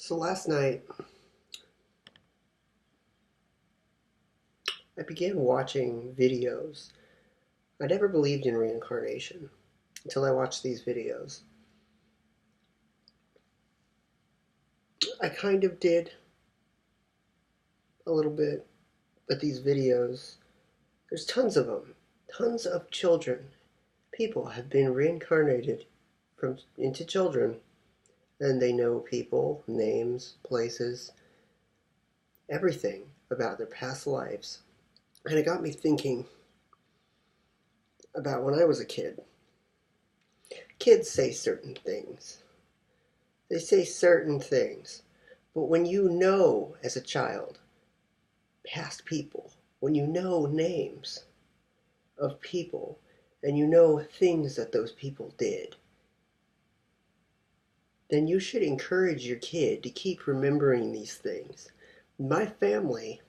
So last night, I began watching videos. I never believed in reincarnation until I watched these videos. I kind of did a little bit, but these videos, there's tons of them. Tons of children, people have been reincarnated into children, and they know people, names, places, everything about their past lives. And it got me thinking about when I was a kid. Kids say certain things. They say certain things. But when you know as a child past people, when you know names of people, and you know things that those people did, then you should encourage your kid to keep remembering these things. My family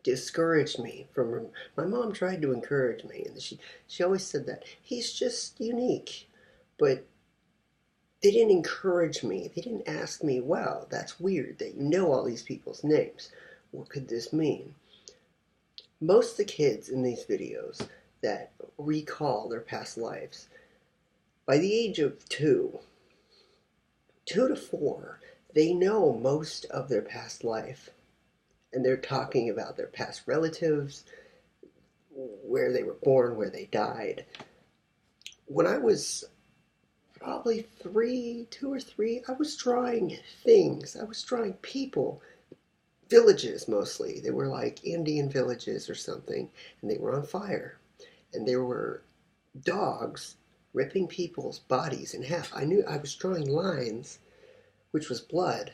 discouraged me from. My mom tried to encourage me, and she always said that he's just unique, but they didn't encourage me. They didn't ask me, wow, that's weird that you know all these people's names. What could this mean? Most of the kids in these videos that recall their past lives, by the age of 2 to 4, they know most of their past life. And they're talking about their past relatives, where they were born, where they died. When I was probably 2 or 3, I was drawing things. I was drawing people, villages mostly. They were like Indian villages or something, and they were on fire. And there were dogs ripping people's bodies in half. I knew I was drawing lines, which was blood,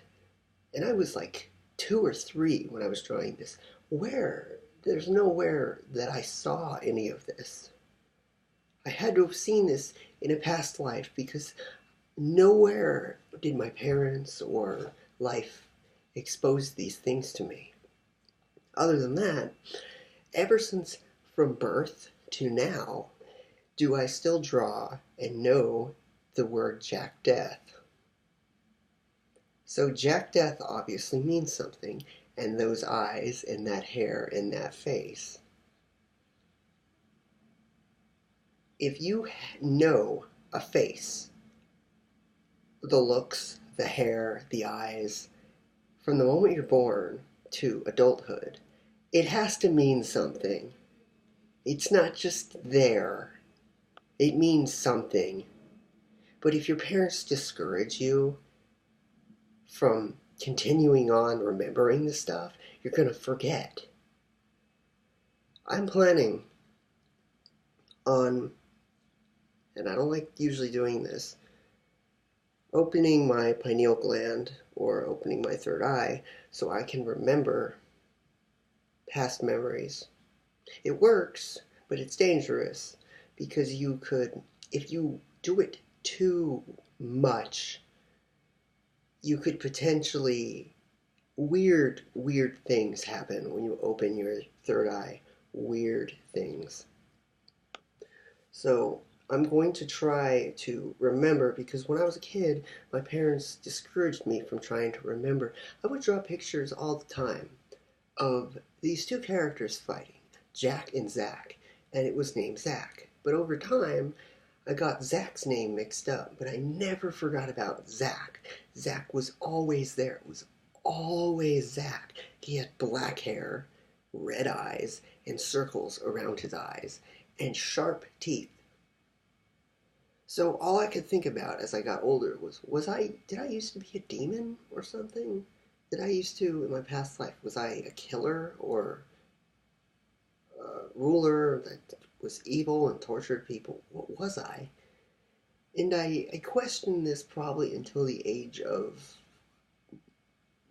and I was like 2 or 3 when I was drawing this. There's nowhere that I saw any of this. I had to have seen this in a past life because nowhere did my parents or life expose these things to me. Other than that, ever since from birth to now, do I still draw and know the word Jack Death. So Jack Death obviously means something, and those eyes and that hair and that face. If you know a face, the looks, the hair, the eyes, from the moment you're born to adulthood, it has to mean something. It's not just there. It means something. But if your parents discourage you from continuing on remembering this stuff, you're going to forget. I'm planning on, and I don't like usually doing this, opening my pineal gland or opening my third eye so I can remember past memories. It works, but it's dangerous because if you do it too much, you could potentially, weird things happen when you open your third eye. Weird things. So I'm going to try to remember, because when I was a kid, my parents discouraged me from trying to remember. I would draw pictures all the time of these 2 characters fighting, Jack and Zach, and it was named Zach. But over time, I got Zach's name mixed up, but I never forgot about Zach. Zach was always there. It was always Zach. He had black hair, red eyes, and circles around his eyes, and sharp teeth. So all I could think about as I got older did I used to be a demon or something? Did I used to, in my past life, was I a killer or a ruler that was evil and tortured people? What was I? And I questioned this probably until the age of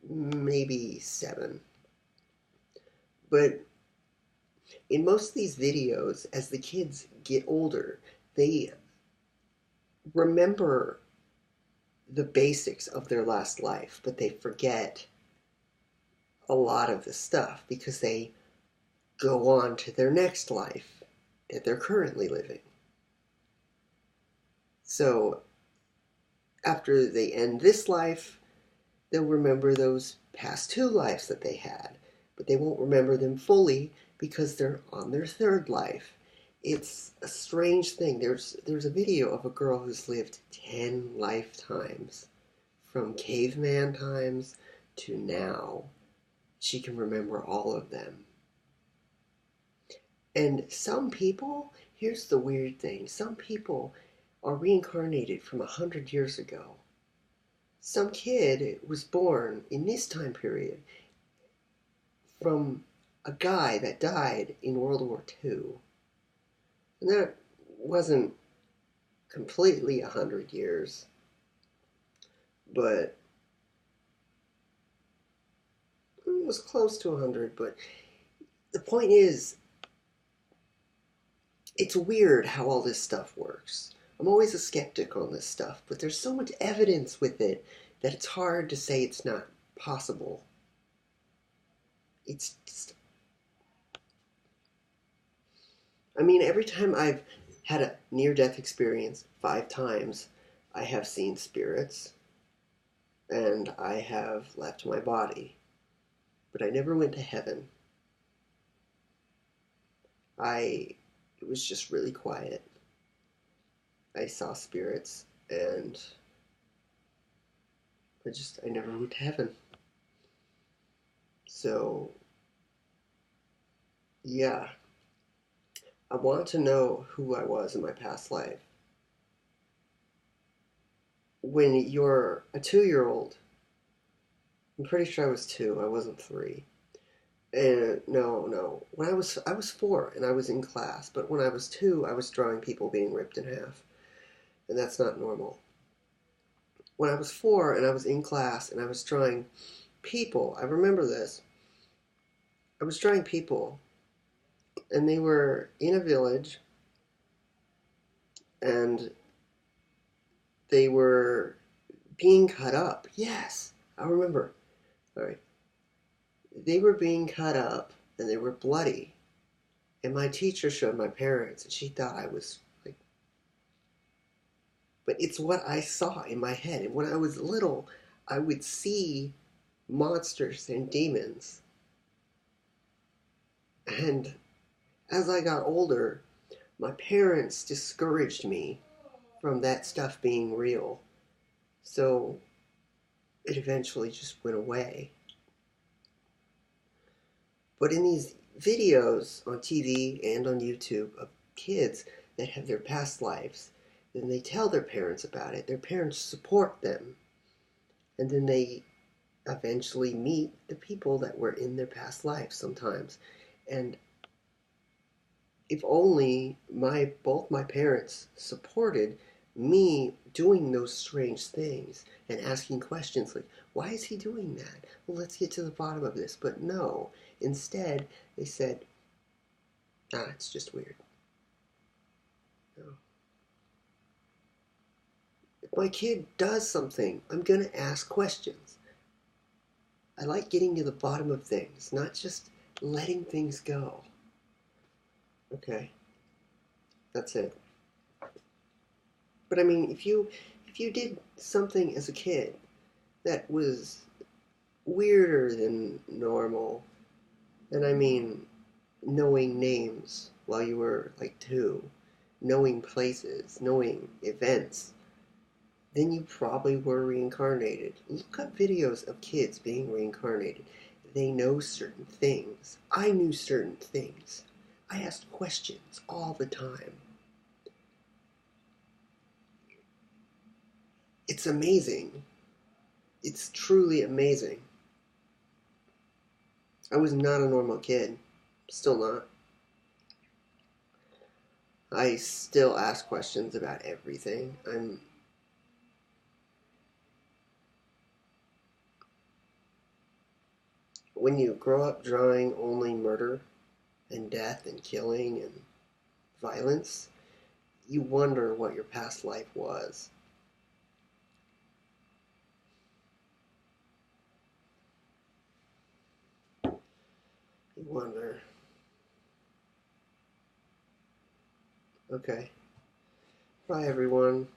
maybe 7. But in most of these videos, as the kids get older, they remember the basics of their last life, but they forget a lot of the stuff because they go on to their next life that they're currently living. So after they end this life, They'll remember those past two lives that they had, but they won't remember them fully because they're on their third life. It's a strange thing. There's a video of a girl who's lived 10 lifetimes, from caveman times to now. She can remember all of them. And some people, here's the weird thing, some people are reincarnated from 100 years ago. Some kid was born in this time period from a guy that died in World War II. And that wasn't completely 100 years, but it was close to 100. But the point is, it's weird how all this stuff works. I'm always a skeptic on this stuff, but there's so much evidence with it that it's hard to say it's not possible. It's just, I mean, every time I've had a near-death experience, 5 times, I have seen spirits, and I have left my body, but I never went to heaven. It was just really quiet. I saw spirits, and I never went to heaven. So, yeah, I want to know who I was in my past life. When you're a 2-year-old, I'm pretty sure I was 2, I wasn't 3. And no. When I was 4 and I was in class, but when I was 2, I was drawing people being ripped in half. And that's not normal. When I was 4 and I was in class and I was drawing people, I remember this. I was drawing people, and they were in a village, and they were being cut up. Yes, I remember. All right. They were being cut up, and they were bloody. And my teacher showed my parents, and she thought I was like, but it's what I saw in my head. And when I was little, I would see monsters and demons. And as I got older, my parents discouraged me from that stuff being real. So it eventually just went away. But in these videos on TV and on YouTube of kids that have their past lives, then they tell their parents about it. Their parents support them. And then they eventually meet the people that were in their past lives sometimes. And if only both my parents supported me doing those strange things and asking questions like, why is he doing that? Well, let's get to the bottom of this. But no, instead they said, it's just weird. No. If my kid does something, I'm going to ask questions. I like getting to the bottom of things, not just letting things go. Okay, that's it. But I mean, if you did something as a kid that was weirder than normal, and I mean knowing names while you were like 2, knowing places, knowing events, then you probably were reincarnated. Look up videos of kids being reincarnated. They know certain things. I knew certain things. I asked questions all the time. It's amazing. It's truly amazing. I was not a normal kid. Still not. I still ask questions about everything. When you grow up drawing only murder and death and killing and violence, you wonder what your past life was. You wonder. Okay. Bye, everyone.